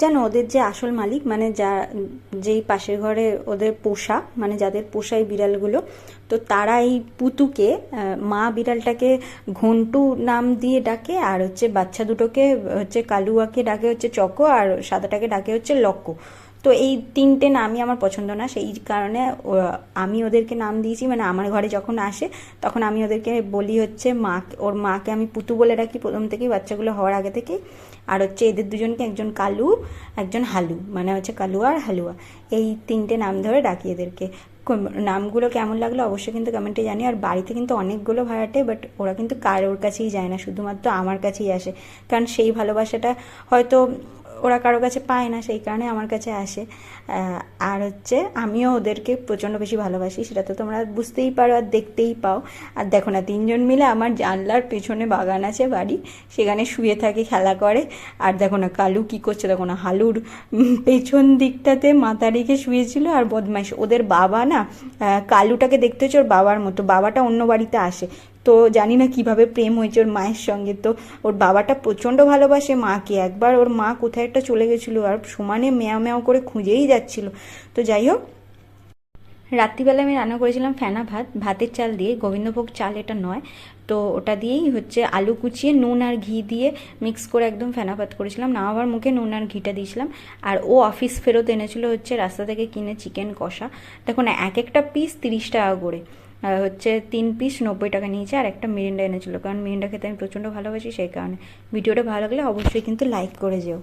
জানো ওদের যে আসল মালিক মানে যেই পাশের ঘরে ওদের পোষা মানে যাদের পোষা এই বিড়ালগুলো, তো তারা এই পুতুকে মা বিড়ালটাকে ঘন্টু নাম দিয়ে ডাকে, আর হচ্ছে বাচ্চা দুটোকে হচ্ছে কালুয়াকে ডাকে হচ্ছে চকো, আর সাদাটাকে ডাকে হচ্ছে লক্কো। তো এই তিনটে নামই আমার পছন্দ না, সেই কারণে আমি ওদেরকে নাম দিয়েছি, মানে আমার ঘরে যখন আসে তখন আমি ওদেরকে বলি হচ্ছে মা, ওর মাকে আমি পুতু বলে ডাকি প্রথম থেকেই, বাচ্চাগুলো হওয়ার আগে থেকেই। আর হচ্ছে এদের দুজনকে একজন কালু একজন হালু, মানে হচ্ছে কালুয়া আর হালুয়া, এই তিনটে নাম ধরে ডাকি এদেরকে। নামগুলো কেমন লাগলো অবশ্যই কিন্তু কমেন্টে জানি। আর বাড়িতে কিন্তু অনেকগুলো ভাড়াটে, বাট ওরা কিন্তু কারোর কাছেই যায় না, শুধুমাত্র আমার কাছেই আসে, কারণ সেই ভালোবাসাটা হয়তো ওরা কারো কাছে পায় না, সেই কারণে আমার কাছে আসে। আর হচ্ছে আমিও ওদেরকে প্রচণ্ড বেশি ভালোবাসি, সেটা তো তোমরা বুঝতেই পারো আর দেখতেই পাও। আর দেখো না, তিনজন মিলে আমার জানলার পেছনে বাগান আছে বাড়ি, সেখানে শুয়ে থাকে, খেলা করে। আর দেখো না কালু কী করছে, দেখো না হালুর পেছন দিকটাতে মাথা রেখে শুয়েছিল। আর বদমাইশ ওদের বাবা না, কালুটাকে দেখতে হচ্ছে ওর বাবার মতো, বাবাটা অন্য বাড়িতে আসে, তো জানি না কিভাবে প্রেম হয়েছে ওর মায়ের সঙ্গে। তো ওর বাবাটা প্রচণ্ড ভালোবাসে মাকে, একবার ওর মা কোথায় একটা চলে গেছিলো আর সমানে ম্যাও ম্যাও করে খুঁজেই যাচ্ছিল। তো যাই হোক, রাত্রিবেলা আমি রান্না করেছিলাম ফেনা ভাত, ভাতের চাল দিয়ে, গোবিন্দভোগ চাল এটা নয়। তো ওটা দিয়েই হচ্ছে আলু কুচিয়ে নুন আর ঘি দিয়ে মিক্স করে একদম ফেনা ভাত করেছিলাম, না আবার মুখে নুন আর ঘিটা দিয়েছিলাম। আর ও অফিস ফেরত এনেছিল হচ্ছে রাস্তা থেকে কিনে চিকেন কষা, দেখো না এক একটা পিস 30 টাকা করে, হচ্ছে 3 পিস 90 টাকা নিয়েছে। আর একটা মিরিন্ডা এনেছিল, কারণ মিরিন্ডা খেতে আমি প্রচণ্ড ভালোবাসি, সেই কারণে। ভিডিওটা ভালো লাগলে অবশ্যই কিন্তু লাইক করে যেও।